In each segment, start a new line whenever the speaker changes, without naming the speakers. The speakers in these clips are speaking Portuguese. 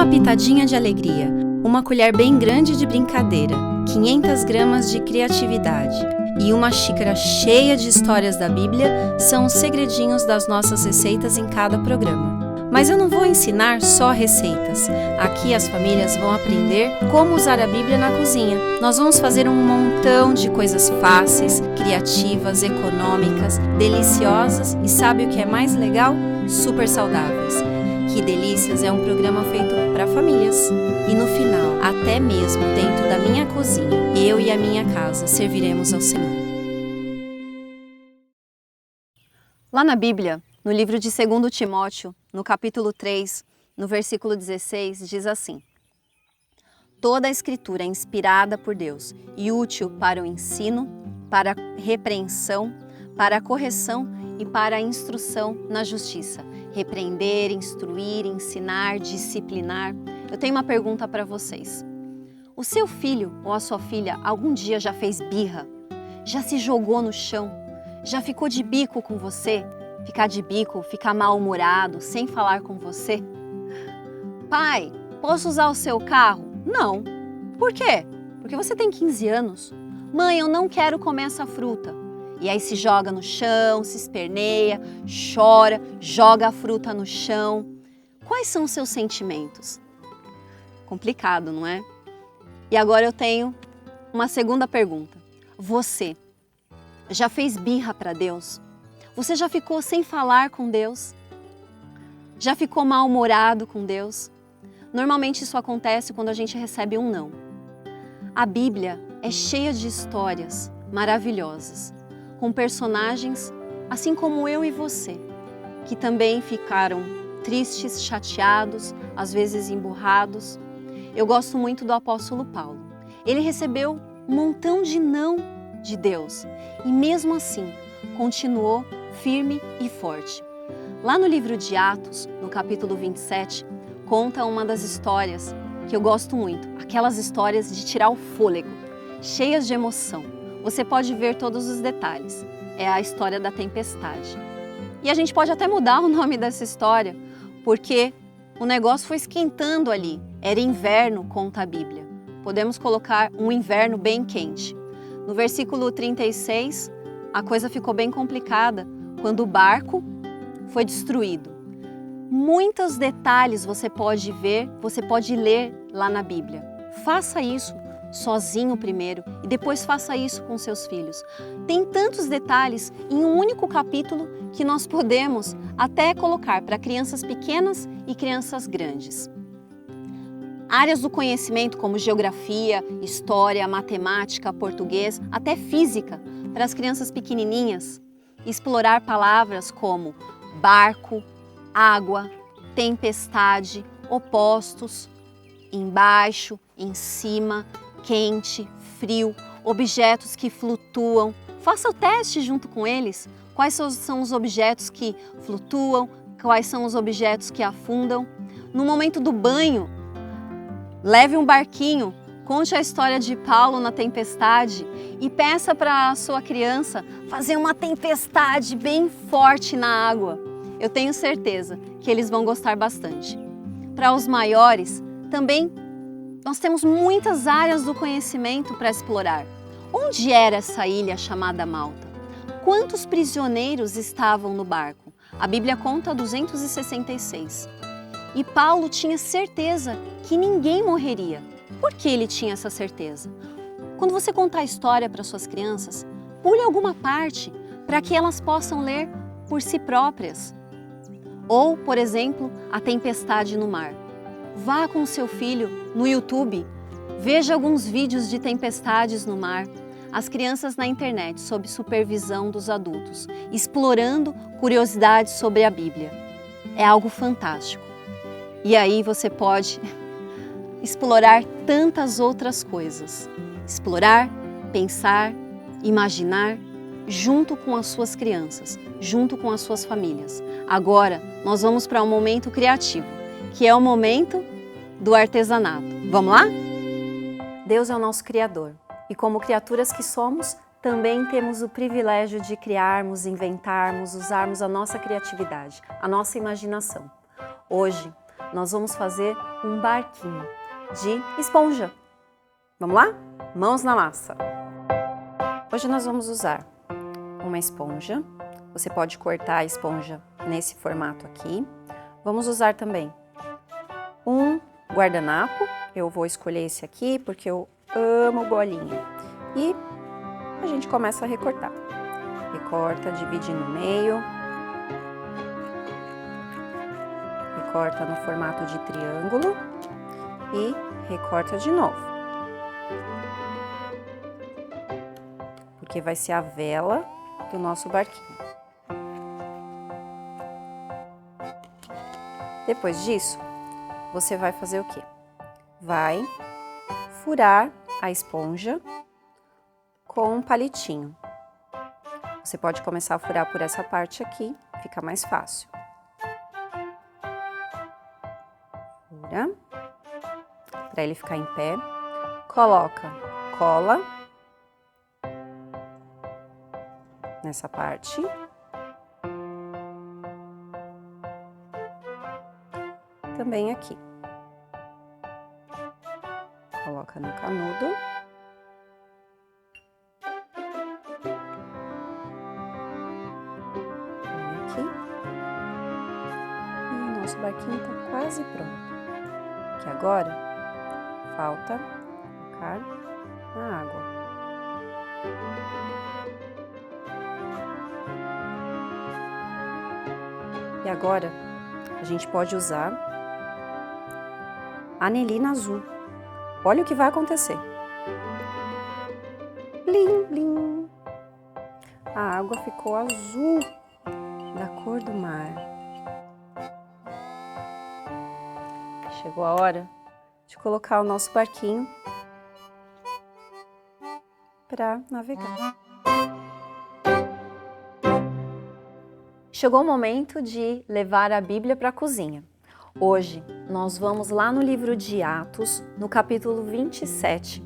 Uma pitadinha de alegria, uma colher bem grande de brincadeira, 500 gramas de criatividade e uma xícara cheia de histórias da Bíblia são os segredinhos das nossas receitas em cada programa. Mas eu não vou ensinar só receitas. Aqui as famílias vão aprender como usar a Bíblia na cozinha. Nós vamos fazer um montão de coisas fáceis, criativas, econômicas, deliciosas e sabe o que é mais legal? Super saudáveis. Que Delícias é um programa feito para famílias. E no final, até mesmo dentro da minha cozinha, eu e a minha casa serviremos ao Senhor. Lá na Bíblia, no livro de 2 Timóteo, no capítulo 3, no versículo 16, diz assim: Toda a Escritura é inspirada por Deus e útil para o ensino, para a repreensão, para a correção e para a instrução na justiça. Repreender, instruir, ensinar, disciplinar. Eu tenho uma pergunta para vocês. O seu filho ou a sua filha algum dia já fez birra? Já se jogou no chão? Já ficou de bico com você? Ficar de bico, ficar mal-humorado, sem falar com você? Pai, posso usar o seu carro? Não. Por quê? Porque você tem 15 anos. Mãe, eu não quero comer essa fruta. E aí se joga no chão, se esperneia, chora, joga a fruta no chão. Quais são os seus sentimentos? Complicado, não é? E agora eu tenho uma segunda pergunta. Você já fez birra para Deus? Você já ficou sem falar com Deus? Já ficou mal-humorado com Deus? Normalmente isso acontece quando a gente recebe um não. A Bíblia é cheia de histórias maravilhosas, com personagens, assim como eu e você, que também ficaram tristes, chateados, às vezes emburrados. Eu gosto muito do apóstolo Paulo. Ele recebeu um montão de não de Deus e mesmo assim continuou firme e forte. Lá no livro de Atos, no capítulo 27, conta uma das histórias que eu gosto muito, aquelas histórias de tirar o fôlego, cheias de emoção. Você pode ver todos os detalhes. É a história da tempestade. E a gente pode até mudar o nome dessa história, porque o negócio foi esquentando ali. Era inverno, conta a Bíblia. Podemos colocar um inverno bem quente. No versículo 36, a coisa ficou bem complicada quando o barco foi destruído. Muitos detalhes você pode ver, você pode ler lá na Bíblia. Faça isso sozinho primeiro e depois faça isso com seus filhos. Tem tantos detalhes em um único capítulo que nós podemos até colocar para crianças pequenas e crianças grandes. Áreas do conhecimento como geografia, história, matemática, português, até física para as crianças pequenininhas. Explorar palavras como barco, água, tempestade, opostos, embaixo, em cima, quente, frio, objetos que flutuam. Faça o teste junto com eles. Quais são os objetos que flutuam? Quais são os objetos que afundam? No momento do banho, leve um barquinho, conte a história de Paulo na tempestade e peça para a sua criança fazer uma tempestade bem forte na água. Eu tenho certeza que eles vão gostar bastante. Para os maiores, também nós temos muitas áreas do conhecimento para explorar. Onde era essa ilha chamada Malta? Quantos prisioneiros estavam no barco? A Bíblia conta 266. E Paulo tinha certeza que ninguém morreria. Por que ele tinha essa certeza? Quando você contar a história para suas crianças, pule alguma parte para que elas possam ler por si próprias. Ou, por exemplo, a tempestade no mar. Vá com o seu filho no YouTube, veja alguns vídeos de tempestades no mar, as crianças na internet sob supervisão dos adultos, explorando curiosidades sobre a Bíblia. É algo fantástico. E aí você pode explorar tantas outras coisas. Explorar, pensar, imaginar, junto com as suas crianças, junto com as suas famílias. Agora, nós vamos para um momento criativo, que é o momento do artesanato. Vamos lá? Deus é o nosso Criador e como criaturas que somos, também temos o privilégio de criarmos, inventarmos, usarmos a nossa criatividade, a nossa imaginação. Hoje, nós vamos fazer um barquinho de esponja. Vamos lá? Mãos na massa. Hoje nós vamos usar uma esponja. Você pode cortar a esponja nesse formato aqui. Vamos usar também um guardanapo. Eu vou escolher esse aqui porque eu amo bolinha. E a gente começa a recortar. Recorta, divide no meio. Recorta no formato de triângulo e recorta de novo. Porque vai ser a vela do nosso barquinho. Depois disso, você vai fazer o quê? Vai furar a esponja com um palitinho. Você pode começar a furar por essa parte aqui, fica mais fácil. Fura, para ele ficar em pé. Coloca cola nessa parte. Também aqui. Coloca no canudo. Vem aqui. E o nosso barquinho está quase pronto. Que agora falta colocar na água. E agora a gente pode usar anilina azul. Olha o que vai acontecer. Blim, blim. A água ficou azul, da cor do mar. Chegou a hora de colocar o nosso barquinho para navegar. Chegou o momento de levar a Bíblia para a cozinha. Hoje nós vamos lá no livro de Atos, no capítulo 27,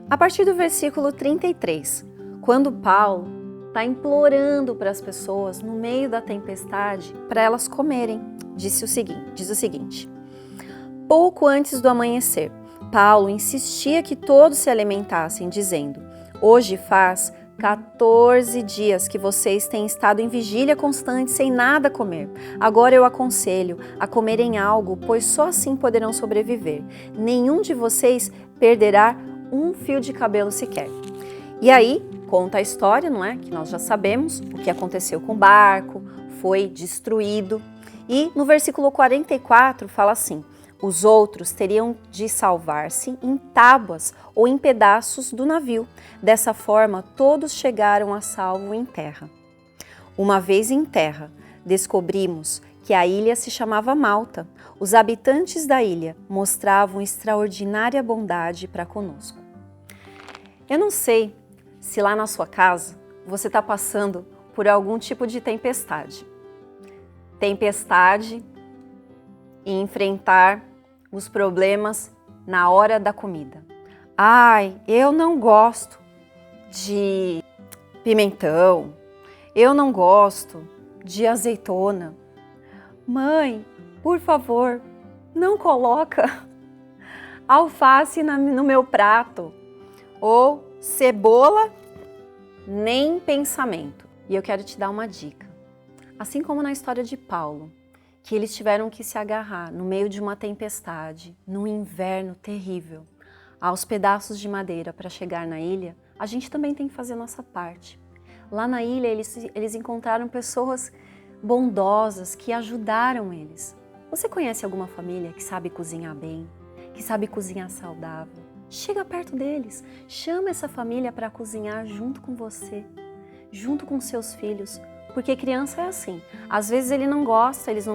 a partir do versículo 33, quando Paulo está implorando para as pessoas, no meio da tempestade, para elas comerem. Diz o seguinte: pouco antes do amanhecer, Paulo insistia que todos se alimentassem, dizendo: hoje faz 14 dias que vocês têm estado em vigília constante sem nada comer. Agora eu aconselho a comerem algo, pois só assim poderão sobreviver. Nenhum de vocês perderá um fio de cabelo sequer. E aí, conta a história, não é? Que nós já sabemos o que aconteceu com o barco, foi destruído. E no versículo 44 fala assim: os outros teriam de salvar-se em tábuas ou em pedaços do navio. Dessa forma, todos chegaram a salvo em terra. Uma vez em terra, descobrimos que a ilha se chamava Malta. Os habitantes da ilha mostravam extraordinária bondade para conosco. Eu não sei se lá na sua casa você está passando por algum tipo de tempestade. Tempestade e enfrentar os problemas na hora da comida. Ai, eu não gosto de pimentão, eu não gosto de azeitona. Mãe, por favor, não coloca alface no meu prato. Ou cebola, nem pensamento. E eu quero te dar uma dica. Assim como na história de Paulo, que eles tiveram que se agarrar no meio de uma tempestade, num inverno terrível, aos pedaços de madeira para chegar na ilha, a gente também tem que fazer a nossa parte. Lá na ilha eles encontraram pessoas bondosas que ajudaram eles. Você conhece alguma família que sabe cozinhar bem, que sabe cozinhar saudável? Chega perto deles, chama essa família para cozinhar junto com você, junto com seus filhos. Porque criança é assim, às vezes eles não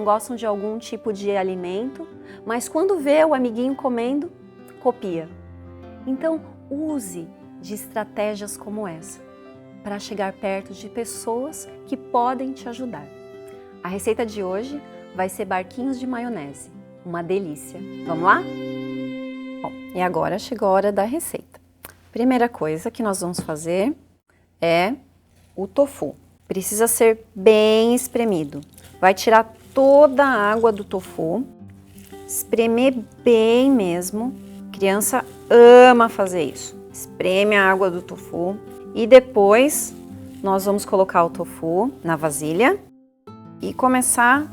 gostam de algum tipo de alimento, mas quando vê o amiguinho comendo, copia. Então, use de estratégias como essa, para chegar perto de pessoas que podem te ajudar. A receita de hoje vai ser barquinhos de maionese, uma delícia. Vamos lá? Bom, e agora chegou a hora da receita. Primeira coisa que nós vamos fazer é o tofu. Precisa ser bem espremido. Vai tirar toda a água do tofu espremer bem mesmo. Criança ama fazer isso. Espreme a água do tofu e depois nós vamos colocar o tofu na vasilha e começar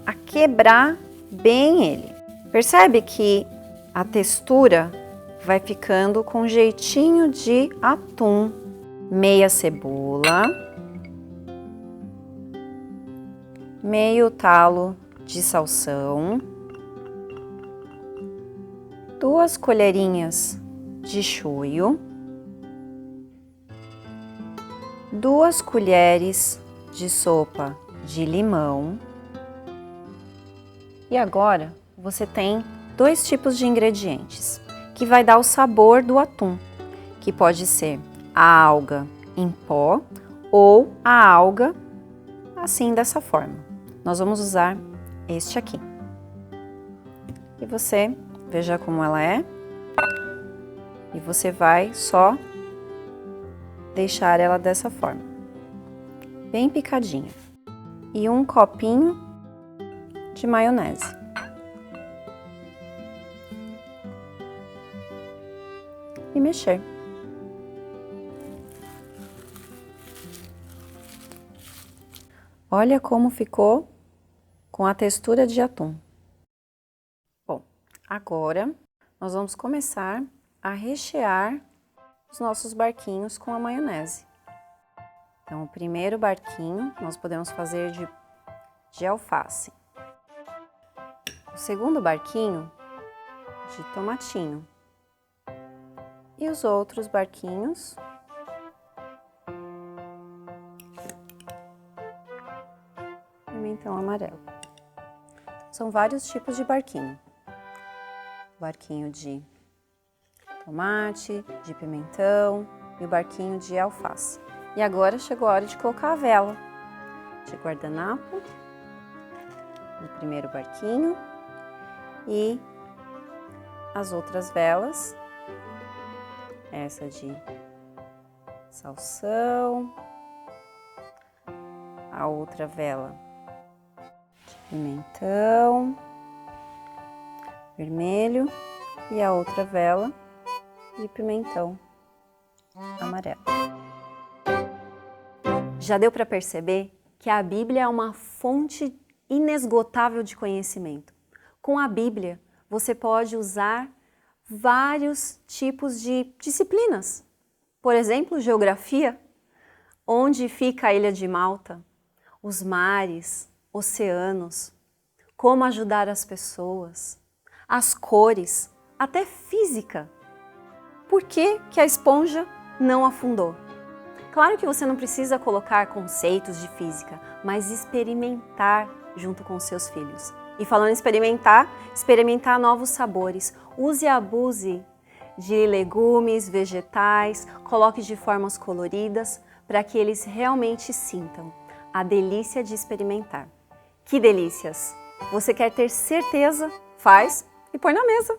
a quebrar bem ele. Percebe que a textura vai ficando com jeitinho de atum. Meia cebola, meio talo de salsão, 2 colherinhas de shoyu, 2 colheres de sopa de limão. E agora você tem 2 tipos de ingredientes que vai dar o sabor do atum, que pode ser a alga em pó ou a alga assim dessa forma. Nós vamos usar este aqui. E você veja como ela é. E você vai só deixar ela dessa forma, bem picadinha. E 1 copinho de maionese. E mexer. Olha como ficou com a textura de atum. Bom, agora nós vamos começar a rechear os nossos barquinhos com a maionese. Então, o primeiro barquinho nós podemos fazer de alface. O segundo barquinho de tomatinho. E os outros barquinhos pimentão amarelo. São vários tipos de barquinho. Barquinho de tomate, de pimentão e o barquinho de alface. E agora chegou a hora de colocar a vela de guardanapo no primeiro barquinho e as outras velas, essa de salsão, a outra vela de pimentão vermelho e a outra vela de pimentão amarelo. Já deu para perceber que a Bíblia é uma fonte inesgotável de conhecimento. Com a Bíblia, você pode usar vários tipos de disciplinas. Por exemplo, geografia, onde fica a ilha de Malta, os mares, oceanos, como ajudar as pessoas, as cores, até física. Por que que a esponja não afundou? Claro que você não precisa colocar conceitos de física, mas experimentar junto com seus filhos. E falando em experimentar novos sabores. Use e abuse de legumes, vegetais, coloque de formas coloridas para que eles realmente sintam a delícia de experimentar. Que delícias! Você quer ter certeza? Faz e põe na mesa.